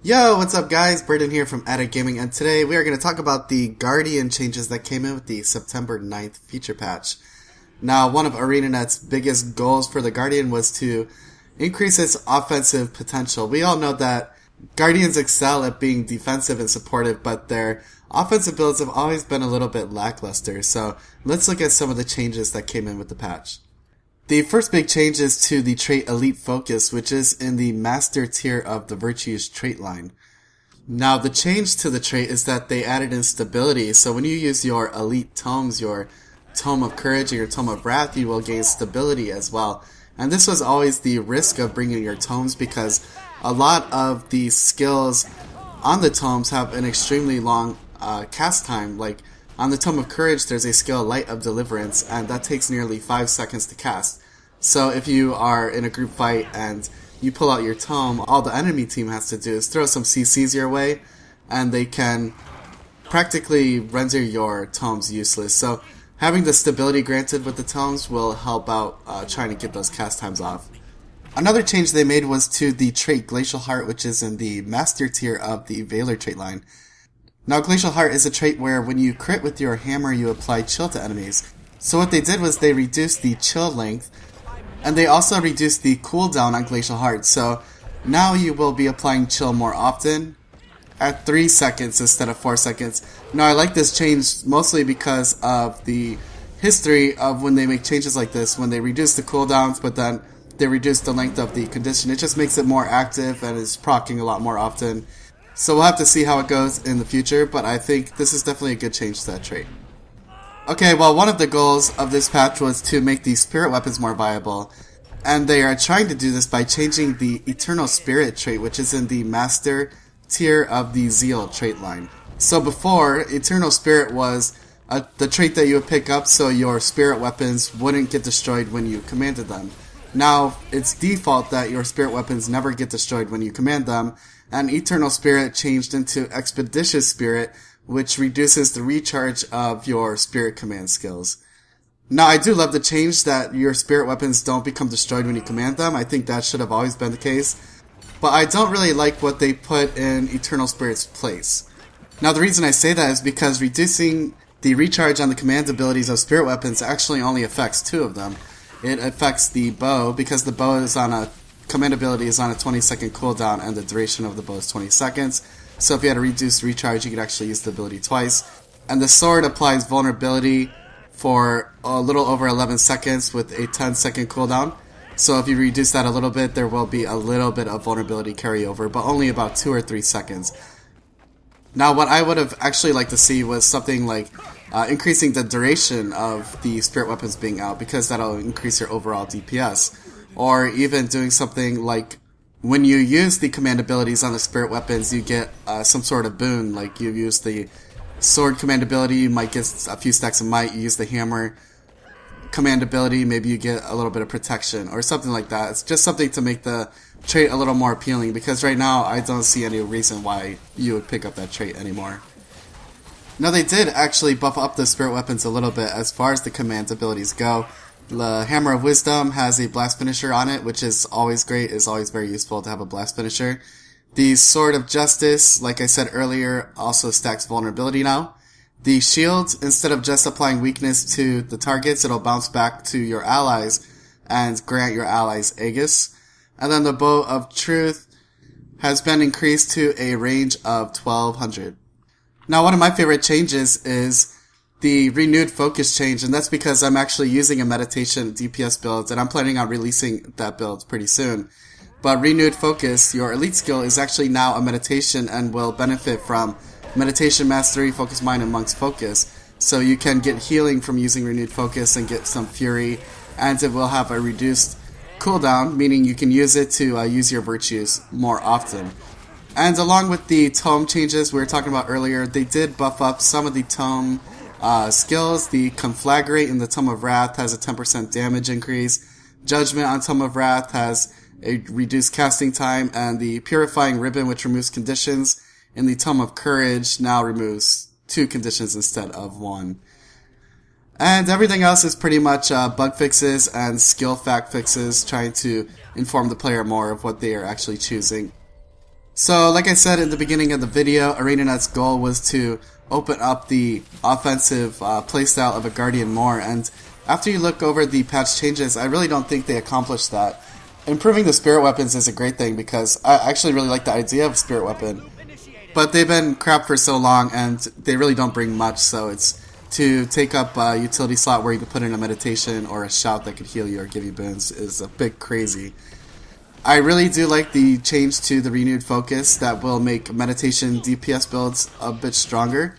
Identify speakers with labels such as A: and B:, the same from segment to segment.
A: Yo, what's up guys? Braden here from Addict Gaming, and today we are going to talk about the Guardian changes that came in with the September 9th feature patch. Now, one of ArenaNet's biggest goals for the Guardian was to increase its offensive potential. We all know that Guardians excel at being defensive and supportive, but their offensive builds have always been a little bit lackluster, so let's look at some of the changes that came in with the patch. The first big change is to the trait Elite Focus, which is in the master tier of the Virtues trait line. Now, the change to the trait is that they added in stability, so when you use your Elite Tomes, your Tome of Courage and your Tome of Wrath, you will gain stability as well. And this was always the risk of bringing your Tomes, because a lot of the skills on the Tomes have an extremely long cast time. Like, on the Tome of Courage, there's a skill Light of Deliverance, and that takes nearly 5 seconds to cast. So if you are in a group fight and you pull out your Tome, all the enemy team has to do is throw some CCs your way, and they can practically render your Tomes useless. So having the stability granted with the Tomes will help out trying to get those cast times off. Another change they made was to the trait Glacial Heart, which is in the master tier of the Valor trait line. Now, Glacial Heart is a trait where when you crit with your hammer, you apply chill to enemies. So what they did was they reduced the chill length, and they also reduced the cooldown on Glacial Heart. So now you will be applying chill more often at 3 seconds instead of 4 seconds. Now, I like this change mostly because of the history of when they make changes like this, when they reduce the cooldowns, but then they reduce the length of the condition. It just makes it more active and is proccing a lot more often. So we'll have to see how it goes in the future, but I think this is definitely a good change to that trait. Okay, well, one of the goals of this patch was to make the spirit weapons more viable, and they are trying to do this by changing the Eternal Spirit trait, which is in the master tier of the Zeal trait line. So before, Eternal Spirit was the trait that you would pick up so your spirit weapons wouldn't get destroyed when you commanded them. Now, it's default that your spirit weapons never get destroyed when you command them, and Eternal Spirit changed into Expeditious Spirit, which reduces the recharge of your spirit command skills. Now, I do love the change that your spirit weapons don't become destroyed when you command them. I think that should have always been the case. But I don't really like what they put in Eternal Spirit's place. Now, the reason I say that is because reducing the recharge on the command abilities of spirit weapons actually only affects 2 of them. It affects the bow, because the bow is on a command ability is on a 20-second cooldown, and the duration of the bow is 20 seconds. So if you had a reduced recharge, you could actually use the ability twice. And the sword applies vulnerability for a little over 11 seconds with a 10-second cooldown. So if you reduce that a little bit, there will be a little bit of vulnerability carryover, but only about 2 or 3 seconds. Now, what I would have actually liked to see was something like increasing the duration of the spirit weapons being out, because that'll increase your overall DPS. Or even doing something like when you use the command abilities on the spirit weapons, you get some sort of boon. Like you use the sword command ability, you might get a few stacks of might. You use the hammer command ability, maybe you get a little bit of protection or something like that. It's just something to make the trait a little more appealing, because right now I don't see any reason why you would pick up that trait anymore. Now, they did actually buff up the spirit weapons a little bit as far as the command abilities go. The Hammer of Wisdom has a blast finisher on it, which is always great. It's always very useful to have a blast finisher. The Sword of Justice, like I said earlier, also stacks vulnerability now. The shield, instead of just applying weakness to the targets, it'll bounce back to your allies and grant your allies Aegis. And then the Bow of Truth has been increased to a range of 1200. Now, one of my favorite changes is the renewed focus change, and that's because I'm actually using a meditation DPS build, and I'm planning on releasing that build pretty soon. But renewed focus, your elite skill, is actually now a meditation and will benefit from meditation mastery, focus mind, and monk's focus. So you can get healing from using renewed focus and get some fury, and it will have a reduced cooldown, meaning you can use it to use your virtues more often. And along with the tome changes we were talking about earlier, they did buff up some of the tome skills. The Conflagrate in the Tome of Wrath has a 10% damage increase. Judgment on Tome of Wrath has a reduced casting time, and the Purifying Ribbon, which removes conditions in the Tome of Courage, now removes 2 conditions instead of 1. And everything else is pretty much bug fixes and skill fact fixes, trying to inform the player more of what they are actually choosing. So like I said in the beginning of the video, ArenaNet's goal was to open up the offensive playstyle of a Guardian more, and after you look over the patch changes, I really don't think they accomplished that. Improving the spirit weapons is a great thing because I actually really like the idea of spirit weapon, but they've been crap for so long and they really don't bring much, so it's to take up a utility slot where you can put in a meditation or a shout that could heal you or give you boons is a bit crazy. I really do like the change to the renewed focus that will make meditation DPS builds a bit stronger,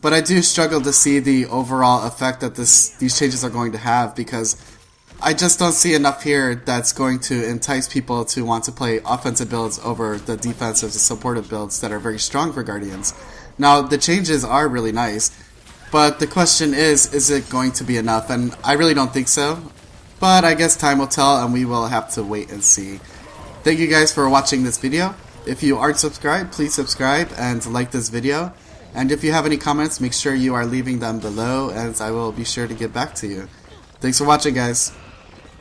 A: but I do struggle to see the overall effect that these changes are going to have, because I just don't see enough here that's going to entice people to want to play offensive builds over the defensive and supportive builds that are very strong for Guardians. Now, the changes are really nice, but the question is it going to be enough? And I really don't think so. But I guess time will tell, and we will have to wait and see. Thank you guys for watching this video. If you aren't subscribed, please subscribe and like this video. And if you have any comments, make sure you are leaving them below, and I will be sure to get back to you. Thanks for watching, guys.